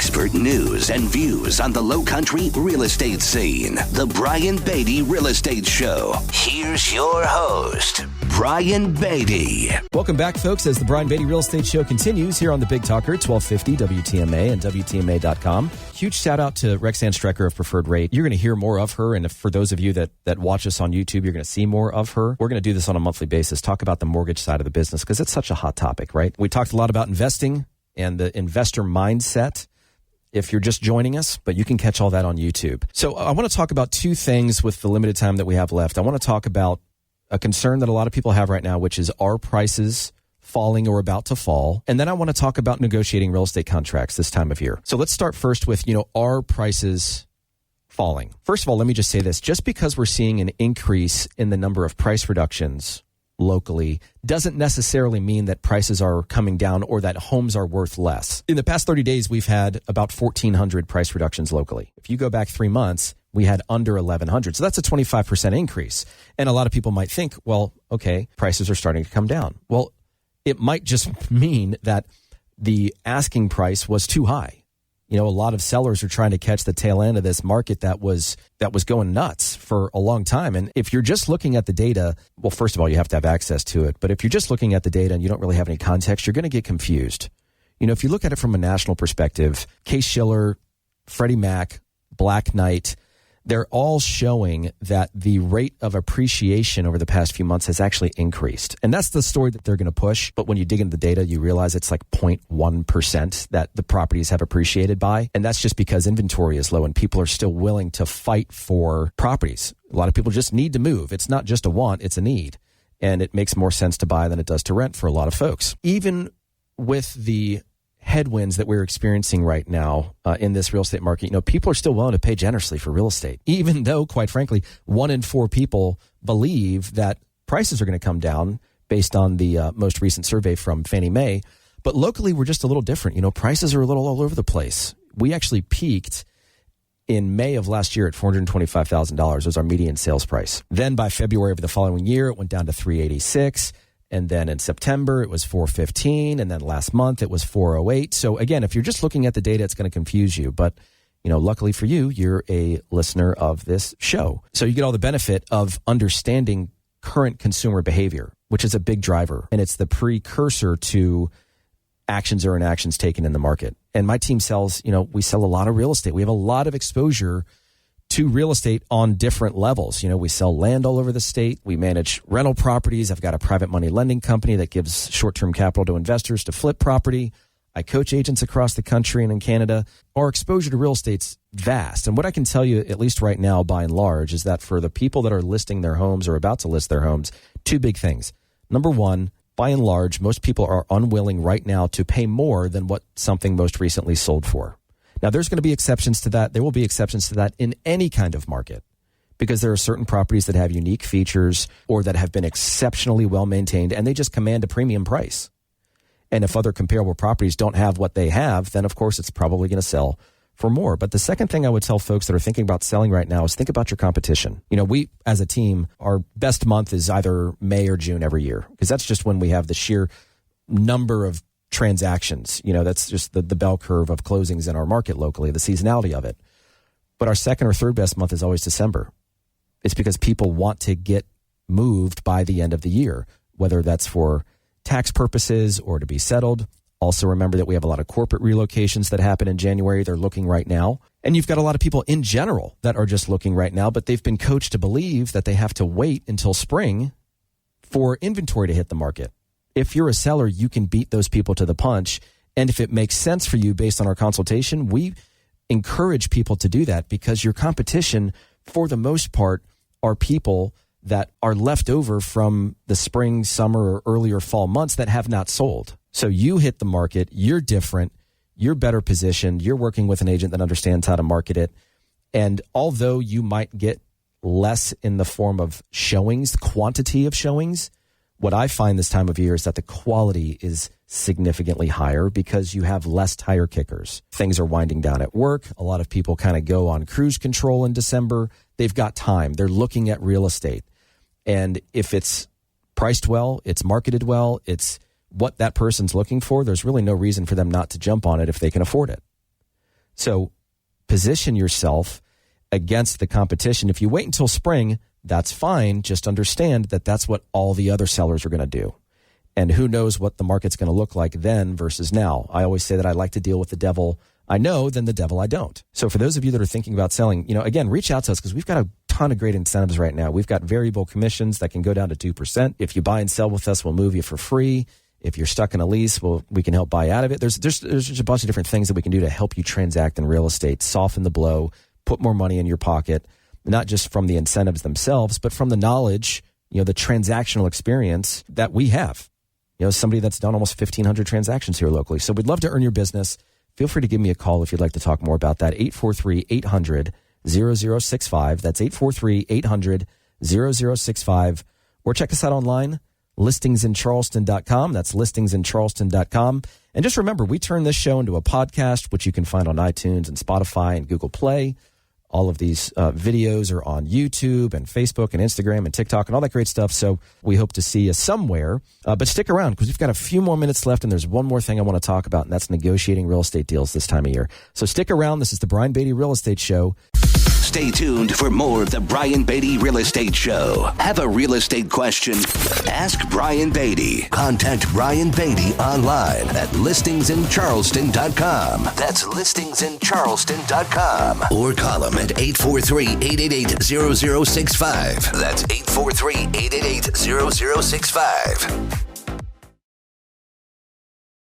Expert news and views on the Lowcountry real estate scene. The Brian Beatty Real Estate Show. Here's your host, Brian Beatty. Welcome back, folks, as the Brian Beatty Real Estate Show continues here on the Big Talker, 1250 WTMA and WTMA.com. Huge shout out to Rexanne Strecker of Preferred Rate. You're going to hear more of her, and for those of you that watch us on YouTube, you're going to see more of her. We're going to do this on a monthly basis, talk about the mortgage side of the business, because it's such a hot topic, right? We talked a lot about investing and the investor mindset if you're just joining us, but you can catch all that on YouTube. So I want to talk about two things with the limited time that we have left. I want to talk about a concern that a lot of people have right now, which is, are prices falling or about to fall? And then I want to talk about negotiating real estate contracts this time of year. So let's start first with, are prices falling? First of all, let me just say this. Just because we're seeing an increase in the number of price reductions locally doesn't necessarily mean that prices are coming down or that homes are worth less. In the past 30 days, we've had about 1,400 price reductions locally. If you go back 3 months, we had under 1,100. So that's a 25% increase. And a lot of people might think, well, okay, prices are starting to come down. Well, it might just mean that the asking price was too high. A lot of sellers are trying to catch the tail end of this market that was going nuts for a long time. And if you're just looking at the data, well, first of all, you have to have access to it. But if you're just looking at the data and you don't really have any context, you're going to get confused. If you look at it from a national perspective, Case-Shiller, Freddie Mac, Black Knight, they're all showing that the rate of appreciation over the past few months has actually increased. And that's the story that they're going to push. But when you dig into the data, you realize it's like 0.1% that the properties have appreciated by. And that's just because inventory is low and people are still willing to fight for properties. A lot of people just need to move. It's not just a want, it's a need. And it makes more sense to buy than it does to rent for a lot of folks. Even with the headwinds that we're experiencing right now in this real estate market, people are still willing to pay generously for real estate, even though, quite frankly, 1 in 4 people believe that prices are going to come down based on the most recent survey from Fannie Mae. But locally, we're just a little different. Prices are a little all over the place. We actually peaked in May of last year at $425,000 was our median sales price. Then by February of the following year, it went down to $386,000. And then in September, it was $415,000. And then last month, it was $408,000. So again, if you're just looking at the data, it's going to confuse you. But, luckily for you, you're a listener of this show. So you get all the benefit of understanding current consumer behavior, which is a big driver. And it's the precursor to actions or inactions taken in the market. And my team sells, we sell a lot of real estate. We have a lot of exposure to real estate on different levels. We sell land all over the state. We manage rental properties. I've got a private money lending company that gives short-term capital to investors to flip property. I coach agents across the country and in Canada. Our exposure to real estate's vast. And what I can tell you, at least right now, by and large, is that for the people that are listing their homes or about to list their homes, 2 big things. Number one, by and large, most people are unwilling right now to pay more than what something most recently sold for. Now, there's going to be exceptions to that. There will be exceptions to that in any kind of market because there are certain properties that have unique features or that have been exceptionally well maintained, and they just command a premium price. And if other comparable properties don't have what they have, then, of course, it's probably going to sell for more. But the second thing I would tell folks that are thinking about selling right now is think about your competition. We, as a team, our best month is either May or June every year because that's just when we have the sheer number of transactions. That's just the bell curve of closings in our market locally, the seasonality of it. But our second or third best month is always December. It's because people want to get moved by the end of the year, whether that's for tax purposes or to be settled. Also remember that we have a lot of corporate relocations that happen in January. They're looking right now. And you've got a lot of people in general that are just looking right now, but they've been coached to believe that they have to wait until spring for inventory to hit the market. If you're a seller, you can beat those people to the punch. And if it makes sense for you based on our consultation, we encourage people to do that because your competition, for the most part, are people that are left over from the spring, summer, or earlier fall months that have not sold. So you hit the market, you're different, you're better positioned, you're working with an agent that understands how to market it. And although you might get less in the form of showings, quantity of showings, what I find this time of year is that the quality is significantly higher because you have less tire kickers. Things are winding down at work. A lot of people kind of go on cruise control in December. They've got time. They're looking at real estate. And if it's priced well, it's marketed well, it's what that person's looking for, there's really no reason for them not to jump on it if they can afford it. So position yourself against the competition. If you wait until spring, that's fine. Just understand that that's what all the other sellers are going to do. And who knows what the market's going to look like then versus now. I always say that I like to deal with the devil I know than the devil I don't. So for those of you that are thinking about selling, again, reach out to us because we've got a ton of great incentives right now. We've got variable commissions that can go down to 2%. If you buy and sell with us, we'll move you for free. If you're stuck in a lease, we can help buy out of it. There's just a bunch of different things that we can do to help you transact in real estate, soften the blow, put more money in your pocket, not just from the incentives themselves, but from the knowledge, the transactional experience that we have. Somebody that's done almost 1,500 transactions here locally. So we'd love to earn your business. Feel free to give me a call if you'd like to talk more about that. 843-800-0065. That's 843-800-0065. Or check us out online, listingsincharleston.com. That's listingsincharleston.com. And just remember, we turn this show into a podcast, which you can find on iTunes and Spotify and Google Play. All of these videos are on YouTube and Facebook and Instagram and TikTok and all that great stuff. So we hope to see you somewhere. But stick around because we've got a few more minutes left, and there's one more thing I want to talk about, and that's negotiating real estate deals this time of year. So stick around. This is the Brian Beatty Real Estate Show. Stay tuned for more of the Brian Beatty Real Estate Show. Have a real estate question? Ask Brian Beatty. Contact Brian Beatty online at listingsincharleston.com. That's listingsincharleston.com. Or call him at 843-888-0065. That's 843-888-0065.